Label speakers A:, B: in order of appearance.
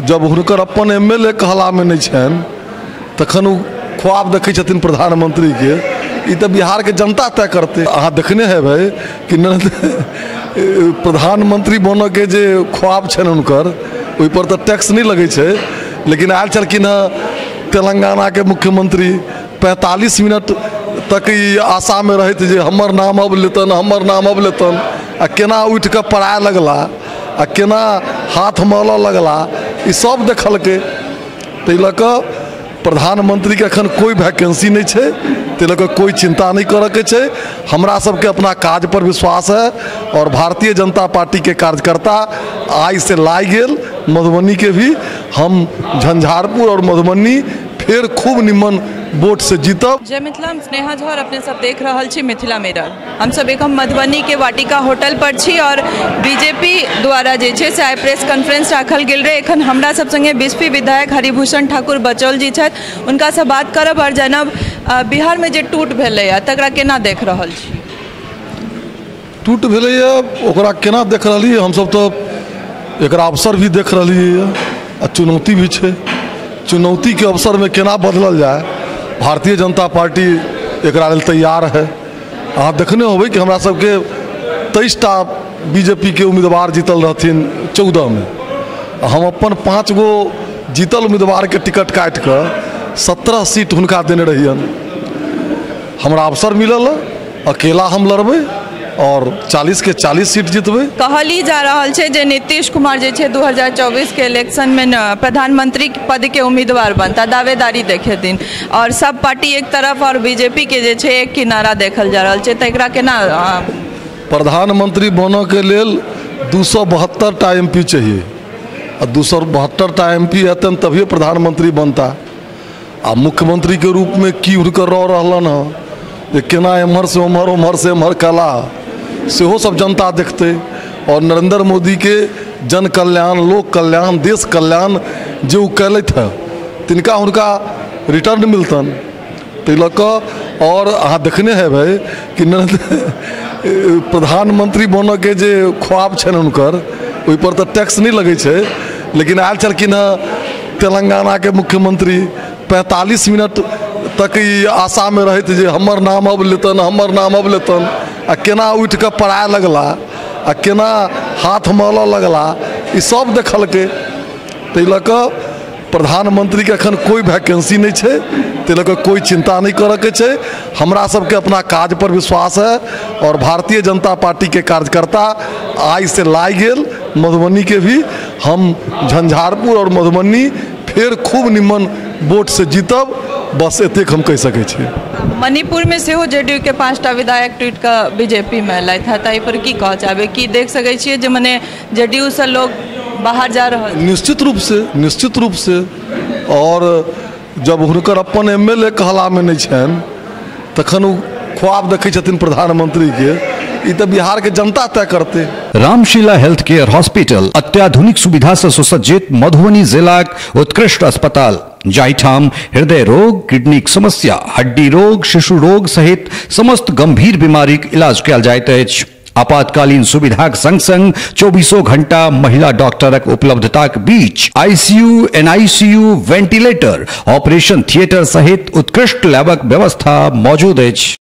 A: जब हुनकर अपन MLA कहला में नहीं छन तखन उ ख्वाब देखै छथिन प्रधानमंत्री के। ई तो बिहार के जनता तय करते। अहाँ देखने हेबै कि प्रधानमंत्री बन के जे ख्वाब छन हुनकर ओहि पर तो टैक्स नहीं लगे छे, लेकिन आयल छलखिन तेलंगाना के मुख्यमंत्री 45 मिनट तक ई आशा में रहते जे हमर नाम अब लेतन, हमर नाम अब लेतन, आ केना उठ के पड़ाए लगला, आ केना हाथ मल लगला, ई सब देखल के। तै लऽ कऽ प्रधानमंत्री के अखन कोई वैकेंसी नहीं है, तै लऽ कऽ कोई चिंता नहीं करे के छै। हमरा सबके अपना काज पर विश्वास है और भारतीय जनता पार्टी के कार्यकर्ता आज से लाई गेल मधुबनी के भी हम झंझारपुर और मधुबनी फिर खूब निमन वोट से जीतब।
B: जय मिथिला, हम स्नेहा झा अपने सब देख रहा छी मिथिला मिरर। हम सब एक मधुबनी के वाटिका होटल पर छी और बीजेपी द्वारा जे छे से आइ प्रेस कॉन्फ्रेंस राखल गेल रहे। एखन हमरा सब संगे बीएसपी विधायक हरिभूषण ठाकुर बचौल जी छथि, उनका से बात करब और जानब बिहार में जे टूट भेलैया तकरा केना देख रहल छी।
A: टूट भेलैया ओकरा केना देख रहली, हम सब तो एकरा अवसर भी देख रहली आ चुनौती भी छे। चुनौती के अवसर में केना बदलल जाए, भारतीय जनता पार्टी एकरा लेल तैयार है। अहाँ देखने होबै कि हमरा सबके 23टा बीजेपी के उम्मीदवार जीतल रहथिन 14 में। हम अपन 5 गो जीतल उम्मीदवार के टिकट काट कर 17 सीट हुनका देने रहियन। हमरा अवसर मिलल, अकेला हम लड़बै और 40 के 40 सीट जीतबै।
B: कहली जा रहल छे जे नीतीश कुमार जे छे 2024 के इलेक्शन में प्रधानमंत्री पद के उम्मीदवार बनता, दावेदारी देखे दिन, और सब पार्टी एक तरफ और बीजेपी के जे छे एक किनारा देखल जा रहल छे। त एकरा केना
A: प्रधानमंत्री बनो के लेल 272टा MP चाहिए, और 272टा MP हेतन तभी प्रधानमंत्री बनता। आ मुख्यमंत्री के रूप में की हुनकर रह रहलन ह, केना एम्हर से उम्हर, उम्हर से एम्हर कला, सेहो सब जनता देखते। और नरेंद्र मोदी के जन कल्याण, लोक कल्याण, देश कल्याण जो कैलत है तिनका हुनका रिटर्न मिलतन। तै लऽ कऽ और अहाँ देखने हेबै कि प्रधानमंत्री बन के जे ख्वाब छन हुनकर ओहि पर तो टैक्स नहीं लगे छे, लेकिन आयल छलखिन तेलंगाना के मुख्यमंत्री 45 मिनट तक ई आशा में रहते जे हमर नाम अब लेतन, हमर नाम अब लेतन, आ केना उठ के पड़ाए लगला, आ केना हाथ मल लगला, ई सब देखल के। तै लऽ कऽ प्रधानमंत्री के अखन कोई वैकेंसी नहीं है, तै लऽ कऽ कोई चिंता नहीं करे के छै। हमरा सबके अपना काज पर विश्वास है और भारतीय जनता पार्टी के कार्यकर्ता आज से लाई गेल मधुबनी के भी हम झंझारपुर और मधुबनी फिर खूब निमन वोट से जीतब। बस एतेक हम कह सकै छी।
B: मणिपुर में सेहो जेडीयू के 5टा विधायक ट्वीट का बीजेपी में एलथि है, ताहि पर की कह चाहबे, की देख सकै छियै जे मने जेडीयू से लोग बाहर जा रहल?
A: निश्चित रूप से। और जब हुनकर अपन MLA कहला में नहीं छन तखन उ ख्वाब देखै छथिन प्रधानमंत्री के। ई तो बिहार के जनता तय करते।
C: रामशीला हेल्थ केयर हॉस्पिटल अत्याधुनिक सुविधा से सुसज्जित मधुबनी जिलाक उत्कृष्ट अस्पताल, जाहिठाम हृदय रोग, किडनी समस्या, हड्डी रोग, शिशु रोग सहित समस्त गंभीर बीमारीक इलाज कयल जाइत अछि। आपातकालीन सुविधाक संग संग 24 घंटा महिला डॉक्टरक उपलब्धताक बीच ICU, NICU, ventilator, operation theatre सहित उत्कृष्ट लैबक व्यवस्था मौजूद अछि।